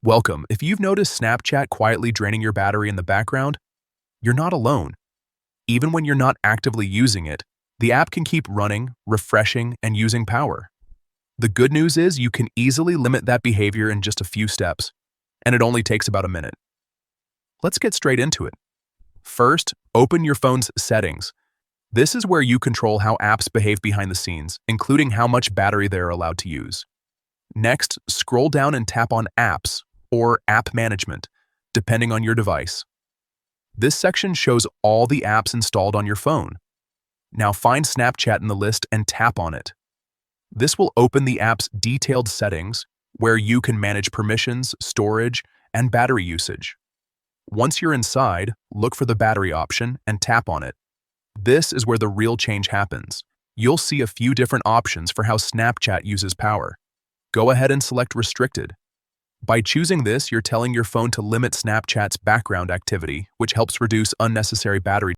Welcome. If you've noticed Snapchat quietly draining your battery in the background, you're not alone. Even when you're not actively using it, the app can keep running, refreshing, and using power. The good news is you can easily limit that behavior in just a few steps, and it only takes about a minute. Let's get straight into it. First, open your phone's settings. This is where you control how apps behave behind the scenes, including how much battery they're allowed to use. Next, scroll down and tap on Apps or App Management, depending on your device. This section shows all the apps installed on your phone. Now find Snapchat in the list and tap on it. This will open the app's detailed settings, where you can manage permissions, storage, and battery usage. Once you're inside, look for the battery option and tap on it. This is where the real change happens. You'll see a few different options for how Snapchat uses power. Go ahead and select Restricted. By choosing this, you're telling your phone to limit Snapchat's background activity, which helps reduce unnecessary battery